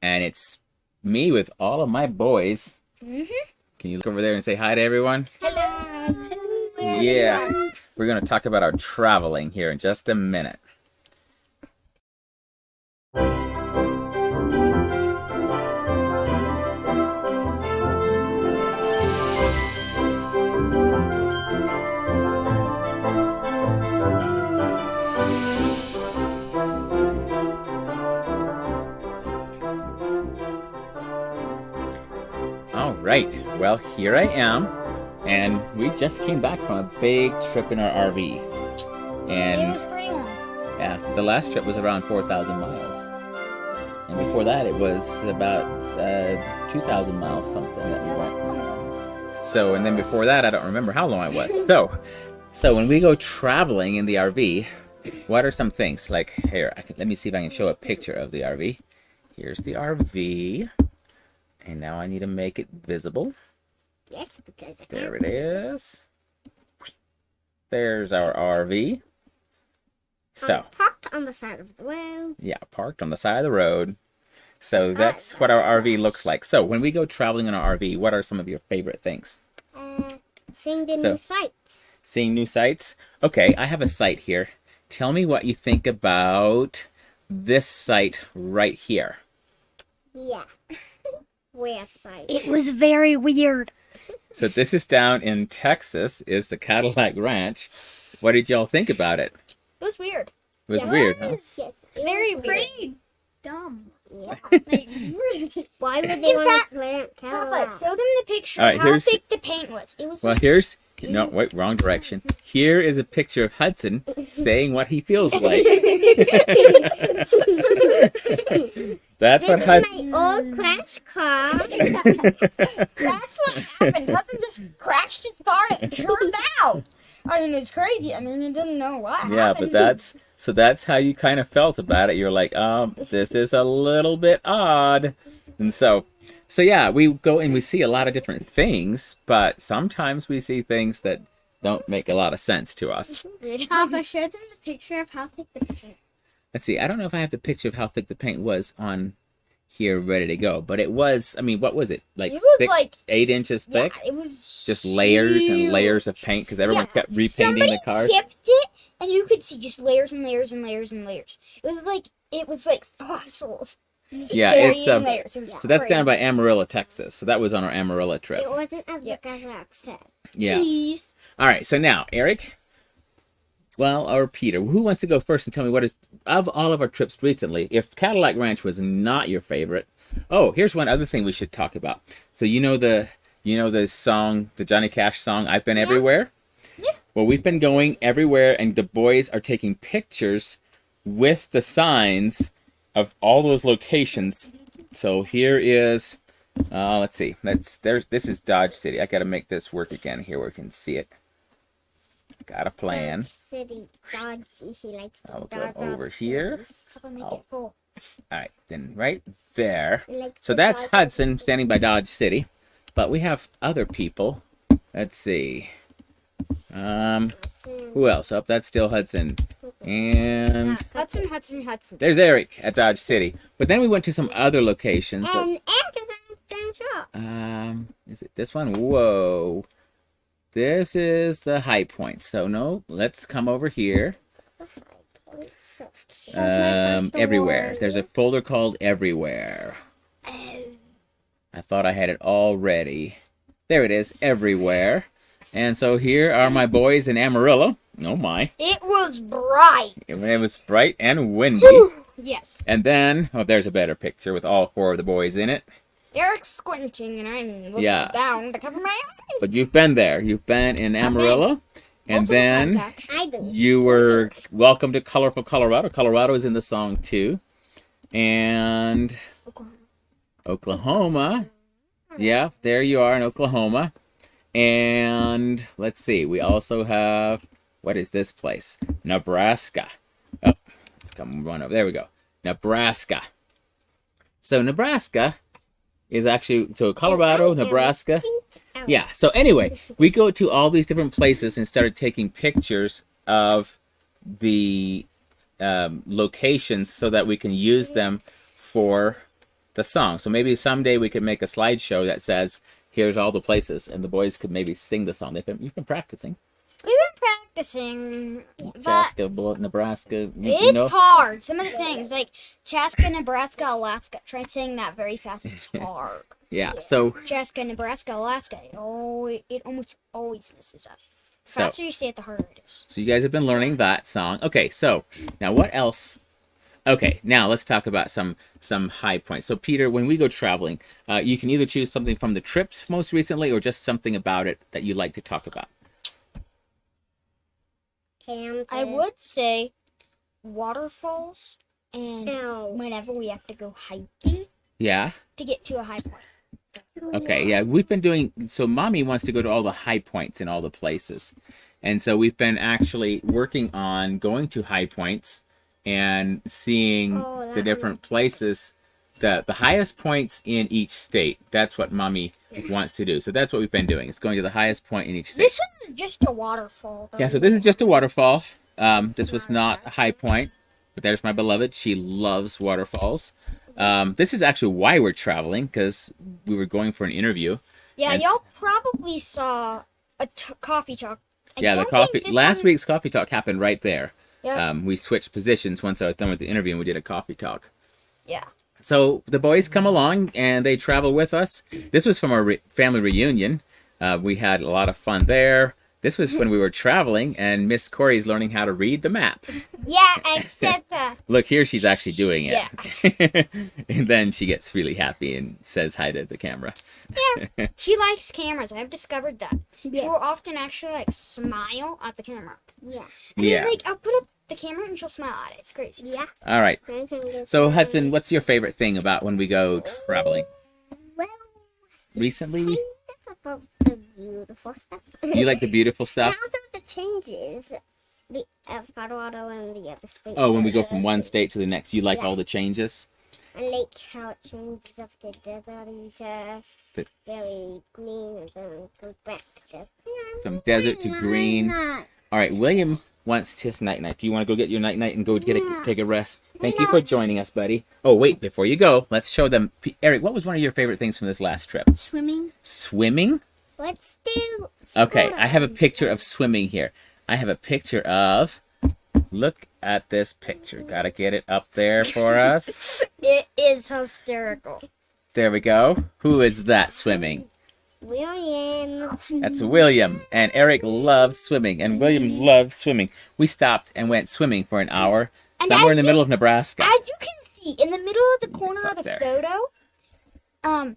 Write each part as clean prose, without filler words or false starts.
and it's me with all of my boys. Can you look over there and say hi to everyone? Hello. Yeah, we're going to talk about our traveling here in just a minute. All right, well, here I am, and we just came back from a big trip in our RV. It And was pretty long. yeah, the last trip was around 4,000 miles. And before that, it was about 2,000 miles something that we went. So, and then before that, I don't remember how long it was. So when we go traveling in the RV, what are some things? Like, here, let me see if I can show a picture of the RV. Here's the RV. And now I need to make it visible. Yes, because There it is. There's our RV. So, parked on the side of the road. yeah, parked on the side of the road. So that's what our RV looks like. So when we go traveling in our RV, what are some of your favorite things? Seeing the new sights. Seeing new sights? Okay, I have a site here. Tell me what you think about this site right here. Yeah. Way outside. It was very weird. So this is down in Texas, is the Cadillac Ranch. What did y'all think about it? It was weird. It was weird, huh? Yes. Very weird. pretty dumb. Yeah. Like, really. Why would they want to plant Papa, Cadillac? show them the picture All right, of how here's- thick the paint was. It was Well, here's... No, wait, wrong direction. Here is a picture of Hudson saying what he feels like. That's what Hudson... My old crash car. That's what happened. Hudson just crashed his car and it turned out. I mean, it's crazy. I mean, I didn't know what Yeah, happened. but that's how you kind of felt about it. You're like, this is a little bit odd. And so yeah, we go and we see a lot of different things, but sometimes we see things that don't make a lot of sense to us. Papa, show them the picture of how thick the paint. Let's see, I don't know if I have the picture of how thick the paint was on here ready to go, but it was, I mean, what was it? Like It was 6, like- 8 inches thick? Yeah, it was Just layers and huge. layers of paint because everyone Yeah. kept repainting the cars. Somebody tipped it, and you could see just layers and layers and layers and layers. It was like fossils. Yeah, Buried it's in layers. It was so that's down by crazy. Amarillo, Texas. So that was on our Amarillo trip. It wasn't as big as Rock said. Yeah. Jeez. All right, so now, Eric, well, or Peter, who wants to go first and tell me what is, of all of our trips recently, if Cadillac Ranch was not your favorite, oh, here's one other thing we should talk about. So you know the song, the Johnny Cash song, I've Been Everywhere? Yeah. Well, we've been going everywhere, and the boys are taking pictures with the signs of all those locations. So here is, let's see, this is Dodge City. I got to make this work again here where we can see it. Got a plan. Dodge City. Dodge. He likes to I'll go dodge over out here. cities. Papa, make Oh. it full. All right, then right there. He likes So to that's dodge Hudson out standing by Dodge City. But we have other people. Let's see. cities. Who else? Oh, that's still Hudson. And Hudson. there's Eric at Dodge City. But then we went to some other locations. But, And Eric is on the same shop. is it this one? Whoa. This is the high point. So no, let's come over here. Everywhere. There's a folder called Everywhere. I thought I had it all ready. There it is, Everywhere. And so here are my boys in Amarillo. Oh my. It was bright. It was bright and windy. Yes. And then, oh, there's a better picture with all 4 of the boys in it. Eric's squinting, and I'm looking Yeah. down to cover my eyes. But you've been there. You've been in Amarillo. And Multiple times, then actually. I believe. you were welcome to colorful Colorado. Colorado is in the song too. And Oklahoma. Yeah, there you are in Oklahoma. And let's see, we also have, what is this place? Nebraska. Oh, let's come run over. There we go. Nebraska. So Nebraska is actually, so Colorado, Nebraska. Yeah, so anyway, we go to all these different places and started taking pictures of the locations so that we can use them for the song. So maybe someday we could make a slideshow that says, here's all the places, and the boys could maybe sing the song. You've been practicing. We've been practicing, but Chaska, Nebraska. it's hard. Some of the things, like Chaska, Nebraska, Alaska. Try saying that very fast. It's hard. Yeah, so Chaska, Nebraska, Alaska. It almost always messes up. The So- faster you say it, the harder it is. you guys have been learning that song. Okay, so now what else? Okay, now let's talk about some high points. So Peter, when we go traveling, you can either choose something from the trips most recently or just something about it that you'd like to talk about. Kansas. I would say waterfalls and No. whenever we have to go hiking Yeah? to get to a high point. Okay, yeah, we've been doing, so Mommy wants to go to all the high points in all the places. And so we've been actually working on going to high points and seeing Oh, that the different places, the highest points in each state. That's what Mommy wants to do. So that's what we've been doing. It's going to the highest point in each state. This one was just a waterfall. Though. Yeah, so this is just a waterfall. This was not a high point, but there's my beloved. She loves waterfalls. This is actually why we're traveling, because we were going for an interview. Yeah, and y'all probably saw a coffee talk. I Yeah, the don't think coffee. this Last one- week's coffee talk happened right there. Yeah. We switched positions once I was done with the interview, and we did a coffee talk. Yeah. So the boys come along and they travel with us. This was from our family reunion. We had a lot of fun there. This was when we were traveling, and Miss Corey's learning how to read the map. Yeah, except Look, here she's actually doing it. Yeah. And then she gets really happy and says hi to the camera. yeah, she likes cameras. I've discovered that. She Yeah. will often actually like smile at the camera. Yeah. And Yeah. then, like I'll put up the camera and she'll smile at it. It's crazy. Yeah. All right. I can get So some- Hudson, what's your favorite thing about when we go traveling? Well, Recently, kind of about the beautiful stuff. you like the beautiful And stuff? also the changes. The Colorado and the other state. Oh, when we go from one state to the next, you like Yeah. all the changes? I like how it changes up to desert to The- very green and then it goes back to desert. From desert to green. All right, William wants his night-night. Do you want to go get your night-night and go take a rest? Thank you for joining us, buddy. Oh, wait, before you go, let's show them. Eric, what was one of your favorite things from this last trip? Swimming. Swimming? Let's do. Okay, I have a picture of swimming here. I have a picture of... Look at this picture. Gotta get it up there for us. It is hysterical. There we go. Who is that swimming? William. That's William. And Eric loved swimming, and William loved swimming. We stopped and went swimming for an hour And somewhere in the as middle of Nebraska. As you can see in the middle of the corner up of the there. photo,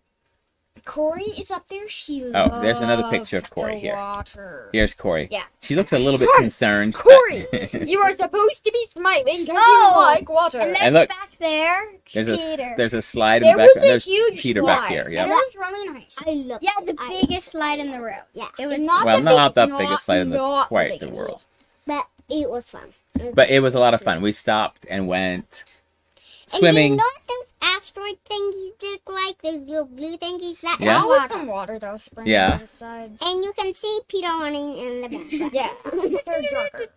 Corey is up there. She Oh, there's another loves picture of Corey the here. Water. Here's Corey. Yeah. She looks a little bit concerned. Corey, you are supposed to be smiling because you like water. And look, Back there. there's a slide in There the was background. a There's huge Peter slide. back here. And Yeah. it was really nice. I love. Yeah, the biggest slide in the room. Yeah. It was Not Well, the not the big- biggest slide in not quite the biggest. world. But it was fun. But it was a lot of fun. We stopped and went And swimming. you know what those asteroid thingies look like? Those little blue thingies? That Yeah. That was was some water that was spraying Yeah. on the sides. And you can see Peter running in the background. Yeah, it's their jogger.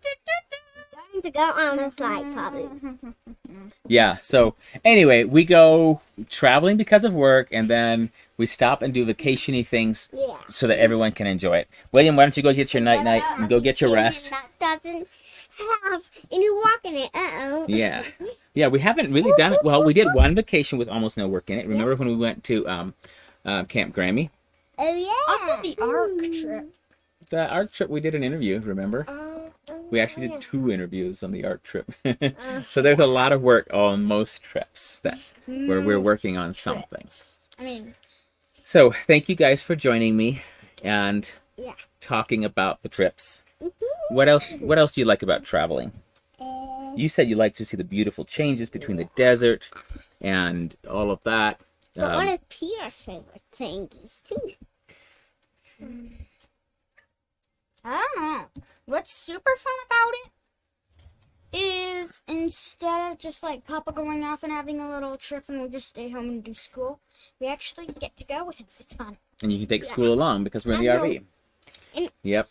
Going to go on a slide, probably. Yeah. So anyway, we go traveling because of work, and then we stop and do vacation-y things Yeah. so that everyone can enjoy it. William, why don't you go get your night-night and go get your rest? That doesn't have any walk in it. Uh-oh. Yeah. Yeah, we haven't really done it. Well, we did one vacation with almost no work in it. Remember when we went to Camp Grammy? Oh, yeah. Also, the ARC trip. The ARC trip, we did an interview, remember? We actually did 2 interviews on the ARC trip. So there's a lot of work on most trips where we're working on something. I mean, So thank you guys for joining me and Yeah. talking about the trips. What else do you like about traveling? You said you like to see the beautiful changes between the desert and all of that. But what is Peter's favorite thingies, too? I don't know. What's super fun about it is instead of just like Papa going off and having a little trip and we just stay home and do school, we actually get to go with him. It's fun. And you can take school along because we're in the RV. And- Yep.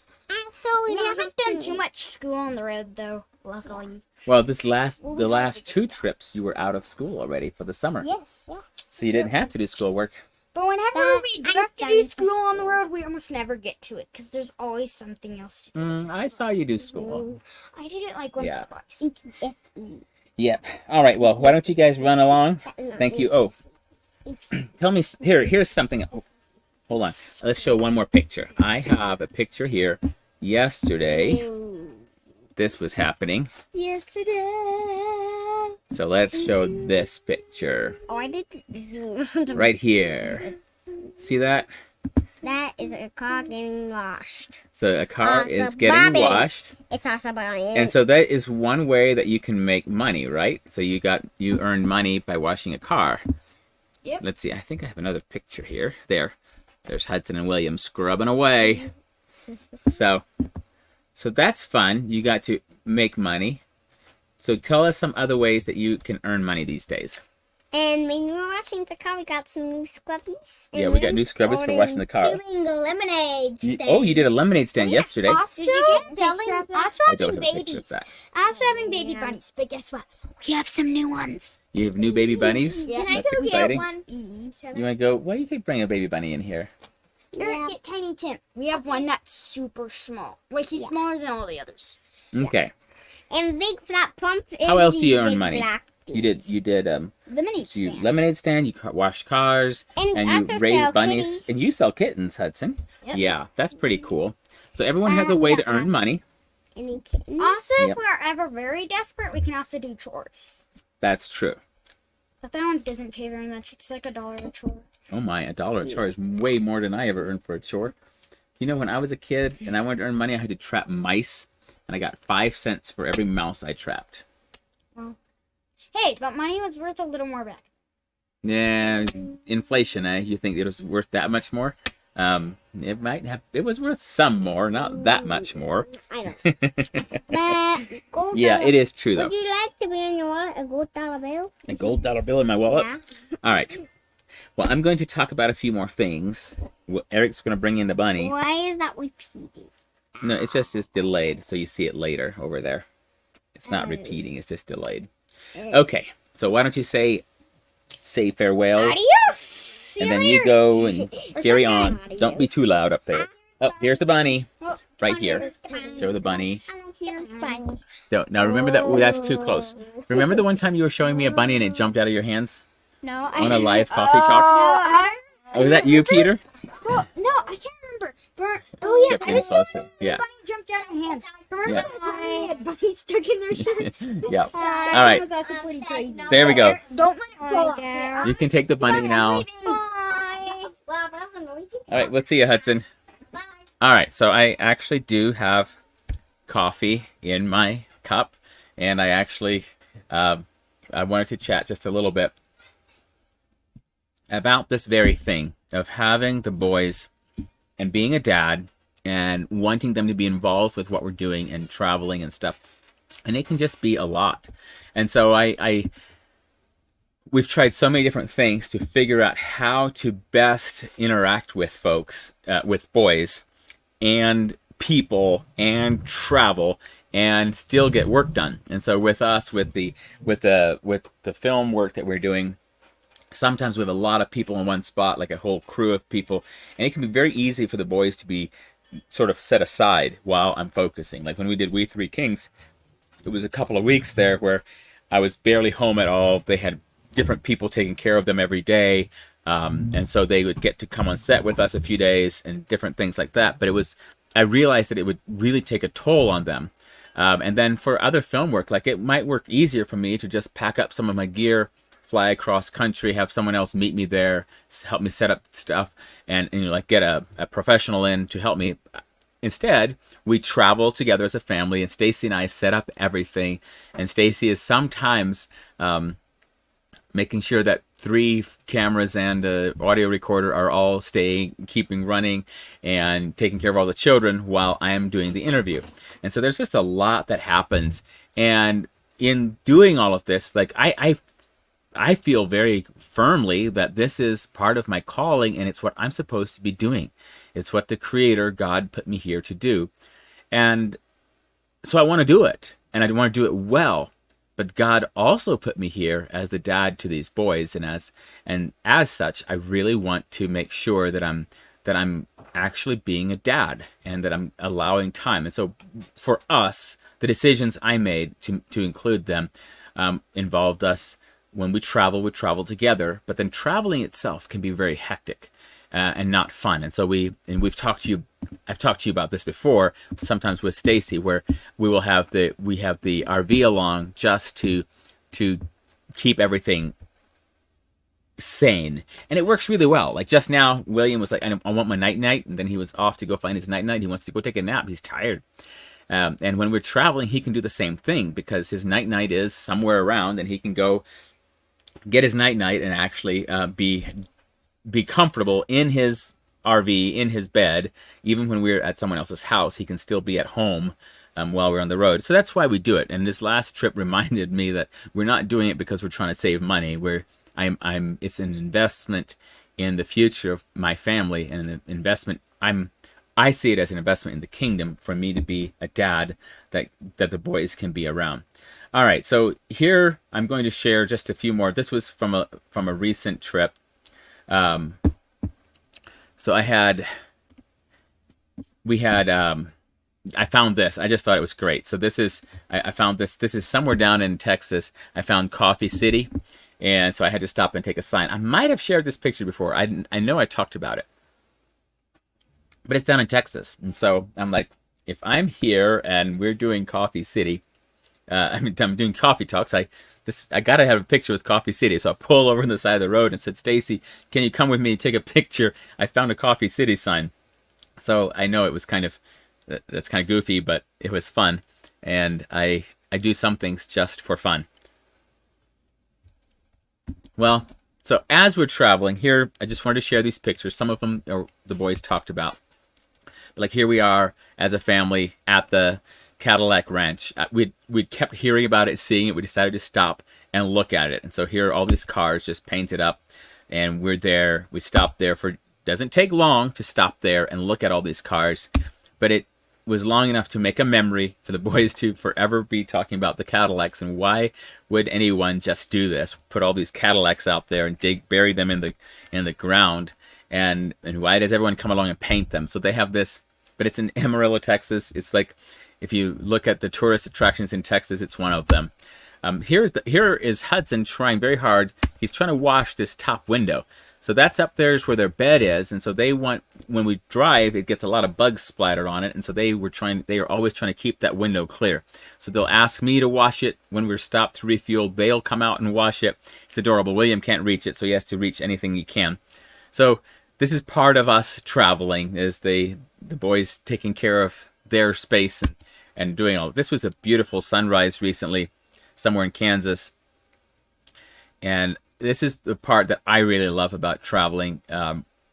So We we don't haven't have done to too much school on the road though. luckily. Well, the last 2 trips, you were out of school already for the summer. Yes. So you didn't have to do schoolwork. But whenever But we I'm have to done do with school on the road, we almost never get to it because there's always something else to do. I saw you do school. I did it like once Yeah. or twice. EPSE. Yep. All right. Well, why don't you guys run along? Thank you. Oh, tell me. Here's something. Oh, hold on. Let's show one more picture. I have a picture here. Yesterday, this was happening. Yesterday. So let's show this picture Oh, I did. right here. See that? That is a car getting washed. So a car Awesome. is getting Bobby. washed. It's also Brian. And so that is one way that you can make money, right? So you earn money by washing a car. Yep. Let's see. I think I have another picture here. There's Hudson and William scrubbing away. So that's fun. You got to make money. So tell us some other ways that you can earn money these days. And when we were washing the car, we got some new scrubbies. Yeah, we got new scrubbies for washing the car. Doing the lemonade stand. Oh, you did a lemonade stand yesterday. Also, Did you get selling, picture of that? also I don't having have a picture of babies. that. Also having baby bunnies. But guess what? We have some new ones. You have new baby bunnies? Yeah. Can I That's go exciting. get one? You want to go? Why do you bring a baby bunny in here? Here, get Tiny Tim. We have one that's super small. Like, he's smaller than all the others. Okay. And big flat pump. How else do you big earn money? black You did Lemonade so you stand. lemonade stand, you wash cars, And and you also raise sell bunnies, kitties. and you sell kittens, Hudson. Yep. Yeah, that's pretty cool. So everyone has a way to earn money. Any kittens? Also, Yep. if we're ever very desperate, we can also do chores. That's true. But that one doesn't pay very much. It's like $1 a chore. Oh my, $1 a chore is way more than I ever earned for a chore. You know, when I was a kid and I wanted to earn money, I had to trap mice, and I got 5 cents for every mouse I trapped. Hey, but money was worth a little more back. Yeah, inflation, eh? You think it was worth that much more? It was worth some more, not that much more. I don't. Gold Yeah, dollar- it is true though. Would you like to be in your wallet a gold dollar bill? A gold dollar bill in my wallet? Yeah. All right. Well, I'm going to talk about a few more things. Well, Eric's going to bring in the bunny. Why is that repeating? No, it's delayed, so you see it later over there. It's not repeating, it's just delayed. Okay, so why don't you say farewell, Adios! See and you then later. you go and carry on. something. Don't be too loud up there. Oh, here's the bunny, Oh, right here. Show the bunny. Here's funny. Now remember that, that's too close. Remember the one time you were showing me a bunny and it jumped out of your hands No, on a live coffee talk? I Oh, was that you, Peter? well, no, I can't remember. Oh yeah, Get I in was closer. Yeah. bunny jumped out of my hands. Remember Yeah. the time we had bunnies stuck in their shirts? Yeah. All right. That was also pretty crazy. There we go. Don't let it fall off. Okay? You can take the bunny now. Bye. Wow, that was a noisy. All right, we'll see you, Hudson. Bye. All right, so I actually do have coffee in my cup, and I actually I wanted to chat just a little bit about this very thing of having the boys and being a dad and wanting them to be involved with what we're doing and traveling and stuff. And it can just be a lot. And so we've tried so many different things to figure out how to best interact with folks, with boys and people and travel and still get work done. And so with us, with the film work that we're doing, sometimes we have a lot of people in one spot, like a whole crew of people, and it can be very easy for the boys to be sort of set aside while I'm focusing. Like when we did We Three Kings, it was a couple of weeks there where I was barely home at all. They had different people taking care of them every day, and so they would get to come on set with us a few days and different things like that. But I realized that it would really take a toll on them. And then for other film work, like it might work easier for me to just pack up some of my gear, fly across country, have someone else meet me there, help me set up stuff, and like get a professional in to help me. Instead, we travel together as a family, and Stacy and I set up everything. And Stacy is sometimes making sure that 3 cameras and an audio recorder are all keeping running, and taking care of all the children while I am doing the interview. And so there's just a lot that happens. And in doing all of this, like I feel very firmly that this is part of my calling, and it's what I'm supposed to be doing. It's what the Creator, God, put me here to do. And so I want to do it. and I want to do it well. But God also put me here as the dad to these boys, and as such, I really want to make sure that I'm actually being a dad, and that I'm allowing time. And so, for us, the decisions I made to include them involved us when we travel together. But then traveling itself can be very hectic and not fun. And so I've talked to you about this before, sometimes with Stacy, where we have the RV along just to keep everything sane, and it works really well. Like just now, William was like, I want my night, and then he was off to go find his night. He wants to go take a nap. He's tired. And when we're traveling, he can do the same thing, because his night is somewhere around, and he can go get his night and actually be comfortable in his RV, in his bed. Even when we're at someone else's house, he can still be at home while we're on the road. So that's why we do it. And this last trip reminded me that we're not doing it because we're trying to save money. It's an investment in the future of my family, and an investment. I see it as an investment in the kingdom, for me to be a dad that the boys can be around. All right, so here I'm going to share just a few more. This was from a recent trip. So I found this. I just thought it was great. So I found this. This is somewhere down in Texas. I found Coffee City, and so I had to stop and take a sign. I might have shared this picture before. I know I talked about it, but it's down in Texas. And so I'm like, if I'm here and we're doing Coffee City, I'm doing coffee talks, I got to have a picture with Coffee City. So I pull over on the side of the road and said, Stacy, can you come with me and take a picture? I found a Coffee City sign. So I know it was that's kind of goofy, but it was fun. And I do some things just for fun. Well, so as we're traveling here, I just wanted to share these pictures. Some of them the boys talked about. But like here we are as a family at the Cadillac Ranch. We'd kept hearing about it, seeing it. We decided to stop and look at it. And so here are all these cars just painted up, and we're there. We stopped there doesn't take long to stop there and look at all these cars, but it was long enough to make a memory for the boys to forever be talking about the Cadillacs. And why would anyone just do this? Put all these Cadillacs out there and bury them in the ground, and why does everyone come along and paint them? So they have this, but it's in Amarillo, Texas. It's like, if you look at the tourist attractions in Texas, it's one of them. Here is Hudson trying very hard. He's trying to wash this top window. So that's up there is where their bed is, and so when we drive, it gets a lot of bugs splattered on it, and so they are always trying to keep that window clear. So they'll ask me to wash it when we're stopped to refuel. They'll come out and wash it. It's adorable. William can't reach it, so he has to reach anything he can. So this is part of us traveling, is the boys taking care of their space and doing all. This was a beautiful sunrise recently, somewhere in Kansas, and this is the part that I really love about traveling,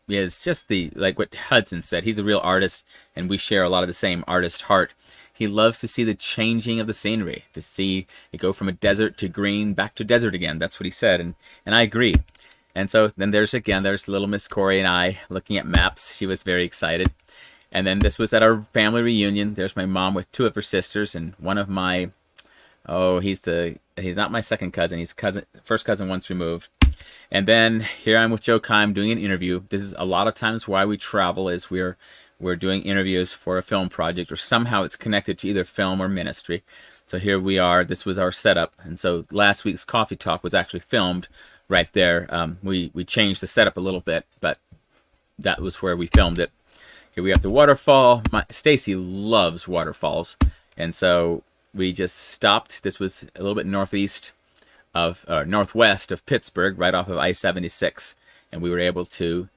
is just like what Hudson said. He's a real artist, and we share a lot of the same artist heart. He loves to see the changing of the scenery, to see it go from a desert to green, back to desert again. That's what he said, and I agree. And so then there's little Miss Corey and I looking at maps. She was very excited. And then this was at our family reunion. There's my mom with two of her sisters, and one of my, he's not my second cousin. He's first cousin once removed. And then here I'm with Joe Kime doing an interview. This is a lot of times why we travel, is we're doing interviews for a film project, or somehow it's connected to either film or ministry. So here we are. This was our setup. And so last week's coffee talk was actually filmed right there. We changed the setup a little bit, but that was where we filmed it. Here we have the waterfall. Stacy loves waterfalls, and so we just stopped. This was a little bit northwest of Pittsburgh, right off of I-76, and we were able to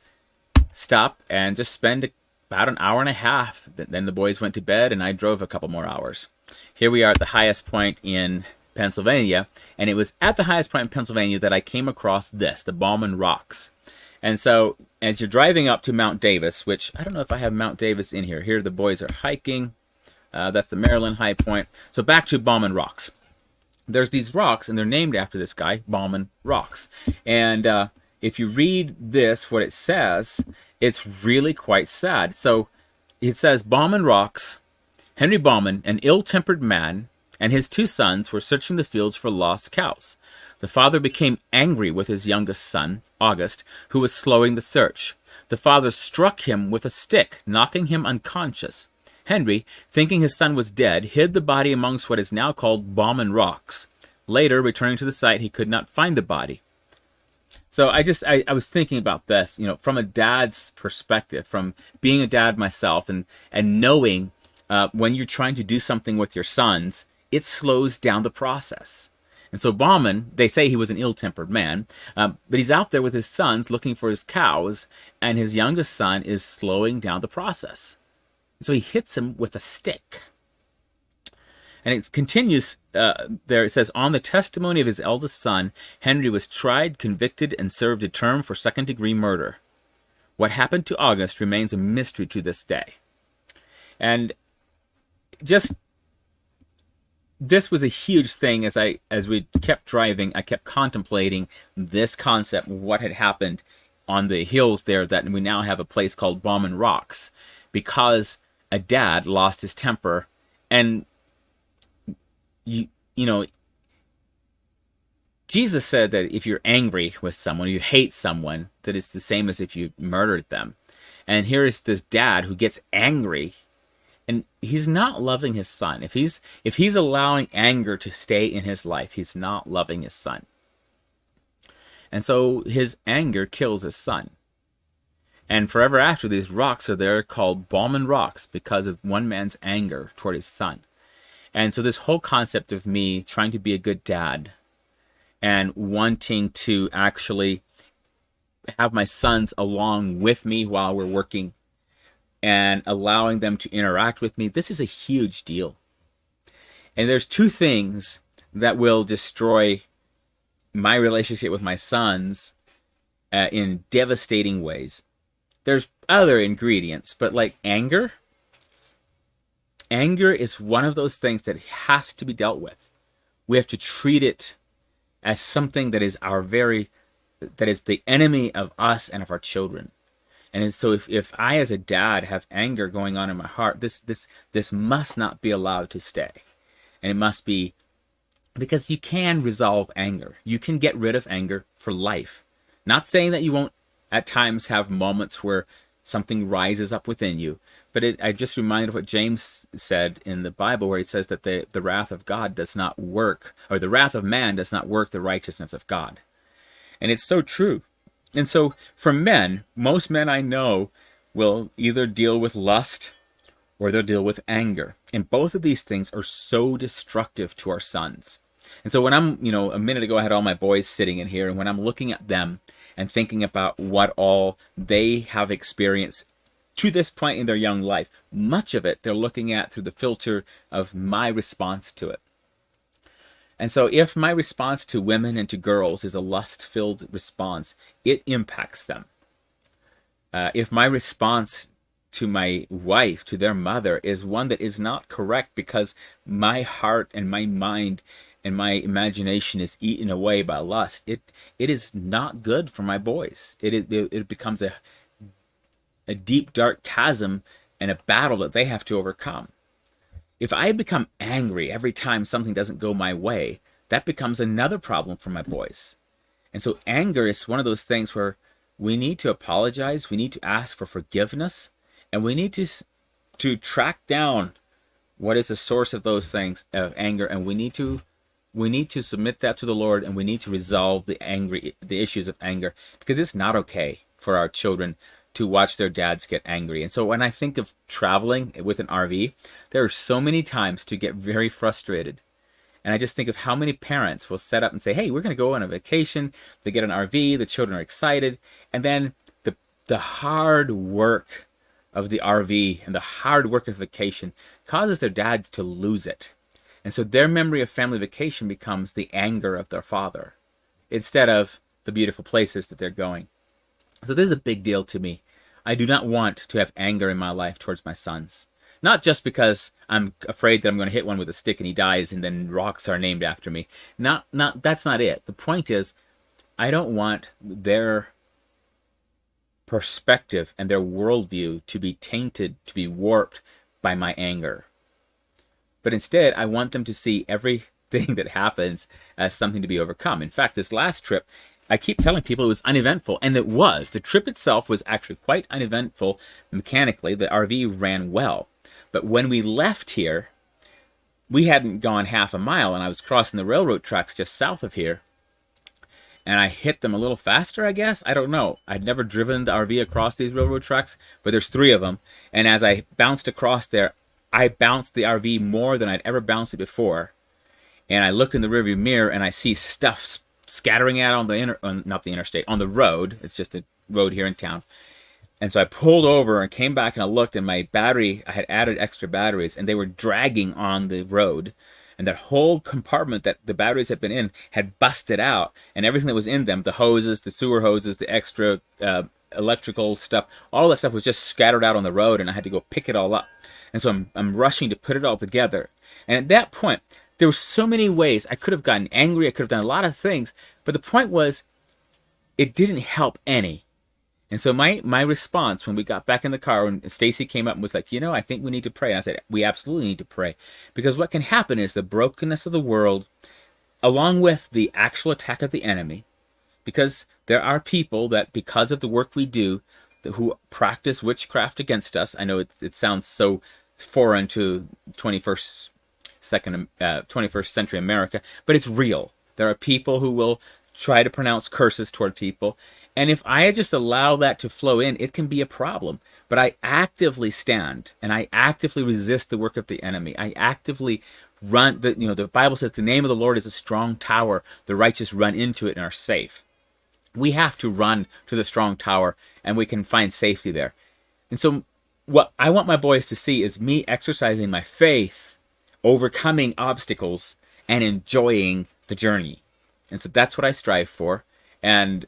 stop and just spend about an hour and a half. Then the boys went to bed, and I drove a couple more hours. Here we are at the highest point in Pennsylvania, and it was at the highest point in Pennsylvania that I came across the Bauman Rocks. And so as you're driving up to Mount Davis, which I don't know if I have Mount Davis in here. Here the boys are hiking. That's the Maryland High Point. So back to Bauman Rocks. There's these rocks, and they're named after this guy, Bauman Rocks. And if you read this, what it says, it's really quite sad. So it says, Bauman Rocks, Henry Bauman, an ill-tempered man, and his 2 sons were searching the fields for lost cows. The father became angry with his youngest son, August, who was slowing the search. The father struck him with a stick, knocking him unconscious. Henry, thinking his son was dead, hid the body amongst what is now called Bauman Rocks. Later, returning to the site, he could not find the body. So I was thinking about this, from a dad's perspective, from being a dad myself, and knowing when you're trying to do something with your sons, it slows down the process. And so Bauman, they say he was an ill-tempered man, but he's out there with his sons looking for his cows, and his youngest son is slowing down the process. So he hits him with a stick. And it continues there. It says, on the testimony of his eldest son, Henry was tried, convicted, and served a term for second-degree murder. What happened to August remains a mystery to this day. And just, this was a huge thing. As we kept driving, I kept contemplating this concept of what had happened on the hills there, that we now have a place called Bauman Rocks, because a dad lost his temper. And you know, Jesus said that if you're angry with someone, you hate someone, that it's the same as if you murdered them. And here is this dad who gets angry, and he's not loving his son. If he's allowing anger to stay in his life, he's not loving his son. And so his anger kills his son. And forever after, these rocks are there called Bauman Rocks because of one man's anger toward his son. And so this whole concept of me trying to be a good dad and wanting to actually have my sons along with me while we're working and allowing them to interact with me, this is a huge deal. And there's 2 things that will destroy my relationship with my sons in devastating ways. There's other ingredients, but like anger is one of those things that has to be dealt with. We have to treat it as something that is that is the enemy of us and of our children. And so if I as a dad have anger going on in my heart, this must not be allowed to stay. And it must be, because you can resolve anger. You can get rid of anger for life. Not saying that you won't at times have moments where something rises up within you. But I just reminded of what James said in the Bible, where he says that the wrath of God does not work, or the wrath of man does not work the righteousness of God. And it's so true. And so for men, most men I know will either deal with lust or they'll deal with anger. And both of these things are so destructive to our sons. And so when I'm, a minute ago I had all my boys sitting in here, and when I'm looking at them and thinking about what all they have experienced to this point in their young life, much of it they're looking at through the filter of my response to it. And so if my response to women and to girls is a lust-filled response, it impacts them. If my response to my wife, to their mother, is one that is not correct because my heart and my mind and my imagination is eaten away by lust, it is not good for my boys. It becomes a deep, dark chasm and a battle that they have to overcome. If I become angry every time something doesn't go my way, that becomes another problem for my boys. And so anger is one of those things where we need to apologize, we need to ask for forgiveness, and we need to track down what is the source of those things of anger, and we need to submit that to the Lord, and we need to resolve the issues of anger, because it's not okay for our children to watch their dads get angry. And so when I think of traveling with an RV, there are so many times to get very frustrated. And I just think of how many parents will set up and say, hey, we're going to go on a vacation. They get an RV, the children are excited. And then the hard work of the RV and the hard work of vacation causes their dads to lose it. And so their memory of family vacation becomes the anger of their father instead of the beautiful places that they're going. So this is a big deal to me. I do not want to have anger in my life towards my sons. Not just because I'm afraid that I'm going to hit one with a stick and he dies and then rocks are named after me. That's not it. The point is, I don't want their perspective and their worldview to be tainted, to be warped by my anger. but instead I want them to see everything that happens as something to be overcome. In fact, this last trip, I keep telling people it was uneventful, and it was. The trip itself was actually quite uneventful mechanically. The RV ran well. But when we left here, we hadn't gone half a mile, and I was crossing the railroad tracks just south of here, and I hit them a little faster, I guess. I don't know. I'd never driven the RV across these railroad tracks, but there's 3 of them. And as I bounced across there, I bounced the RV more than I'd ever bounced it before. And I look in the rearview mirror, and I see stuff scattering out on the not the interstate, on the road. It's just a road here in town. And so I pulled over and came back, and I looked, and my battery, I had added extra batteries, and they were dragging on the road. And that whole compartment that the batteries had been in had busted out, and everything that was in them, the hoses, the sewer hoses, the extra electrical stuff, all that stuff was just scattered out on the road, and I had to go pick it all up. And so I'm rushing to put it all together. And at that point, there were so many ways I could have gotten angry. I could have done a lot of things. But the point was, it didn't help any. And so my response when we got back in the car, and Stacy came up and was like, I think we need to pray. And I said, we absolutely need to pray. Because what can happen is the brokenness of the world, along with the actual attack of the enemy, because there are people that, because of the work we do, who practice witchcraft against us. I know it sounds so foreign to 21st century America, but it's real. There are people who will try to pronounce curses toward people, and if I just allow that to flow in, it can be a problem. But I actively stand, and I actively resist the work of the enemy. I actively run. The Bible says the name of the Lord is a strong tower. The righteous run into it and are safe. We have to run to the strong tower, and we can find safety there. And so what I want my boys to see is me exercising my faith, overcoming obstacles, and enjoying the journey. And so that's what I strive for. And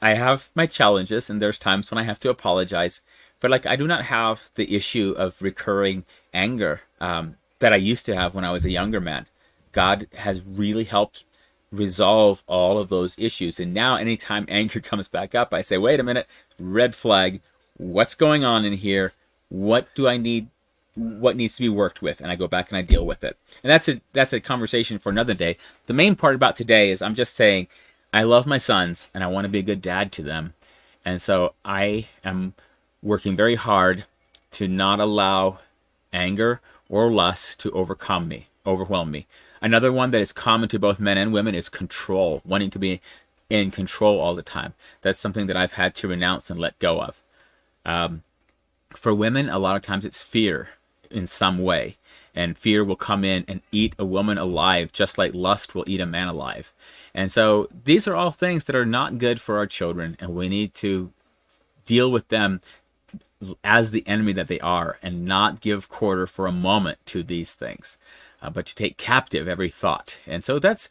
I have my challenges, and there's times when I have to apologize. But I do not have the issue of recurring anger that I used to have when I was a younger man. God has really helped resolve all of those issues. And now anytime anger comes back up, I say, wait a minute, red flag. What's going on in here? What do I need? What needs to be worked with? And I go back and I deal with it. And that's a conversation for another day. The main part about today is I'm just saying I love my sons and I want to be a good dad to them. And so I am working very hard to not allow anger or lust to overwhelm me. Another one that is common to both men and women is control, wanting to be in control all the time. That's something that I've had to renounce and let go of. For women, a lot of times it's fear in some way. And fear will come in and eat a woman alive, just like lust will eat a man alive. And so these are all things that are not good for our children, and we need to deal with them as the enemy that they are and not give quarter for a moment to these things, but to take captive every thought. And so that's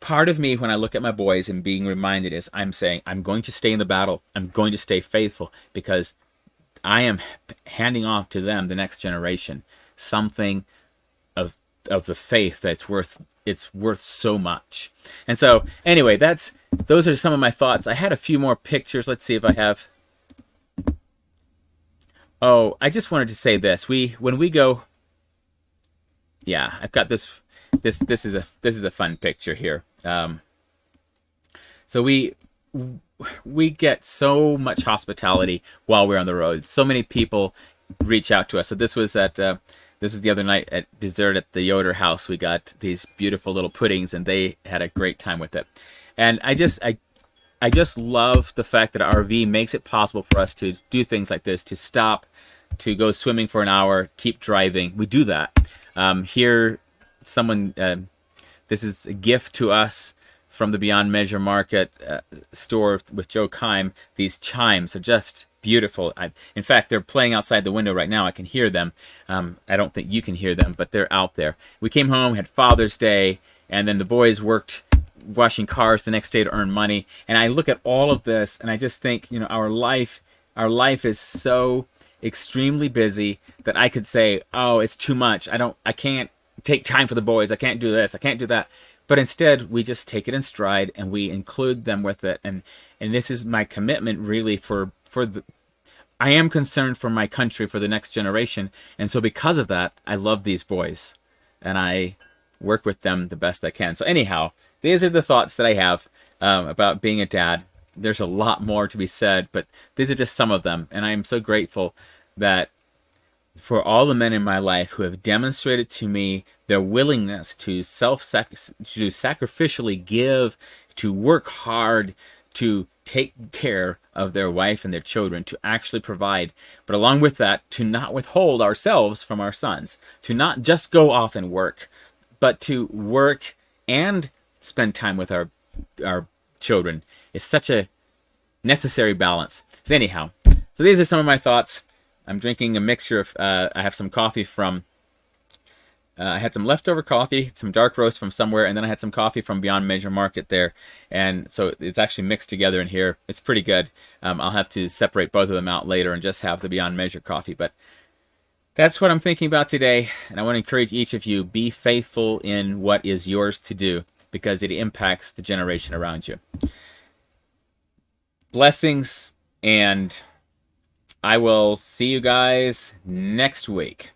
part of me when I look at my boys and being reminded is I'm saying I'm going to stay in the battle. I'm going to stay faithful because I am handing off to them, the next generation, something of the faith that's worth so much. And so anyway, those are some of my thoughts. I had a few more pictures. Let's see if I have. Oh, I just wanted to say this. When we go, yeah, I've got this. This is a fun picture here. So we get so much hospitality while we're on the road. So many people reach out to us. So this was the other night at dessert at the Yoder house. We got these beautiful little puddings, and they had a great time with it. And I just love the fact that RV makes it possible for us to do things like this, to stop, to go swimming for an hour, keep driving. We do that. Here, this is a gift to us from the Beyond Measure Market store with Joe Kime. These chimes are just beautiful. In fact, they're playing outside the window right now. I can hear them. I don't think you can hear them, but they're out there. We came home, had Father's Day, and then the boys worked washing cars the next day to earn money. And I look at all of this, and I just think, our life is so extremely busy that I could say, oh, it's too much. I can't take time for the boys. I can't do this. I can't do that. But instead, we just take it in stride and we include them with it. And this is my commitment really I am concerned for my country, for the next generation. And so because of that, I love these boys. and I work with them the best I can. So anyhow, these are the thoughts that I have about being a dad. There's a lot more to be said, but these are just some of them. And I am so grateful that for all the men in my life who have demonstrated to me their willingness to sacrificially give, to work hard, to take care of their wife and their children, to actually provide, but along with that, to not withhold ourselves from our sons, to not just go off and work, but to work and spend time with our children. Is such a necessary balance. So anyhow, so these are some of my thoughts. I'm drinking a mixture of, I have some coffee from, I had some leftover coffee, some dark roast from somewhere, and then I had some coffee from Beyond Measure Market there. And so it's actually mixed together in here. It's pretty good. I'll have to separate both of them out later and just have the Beyond Measure coffee. But that's what I'm thinking about today. And I want to encourage each of you, be faithful in what is yours to do, because it impacts the generation around you. Blessings, and I will see you guys next week.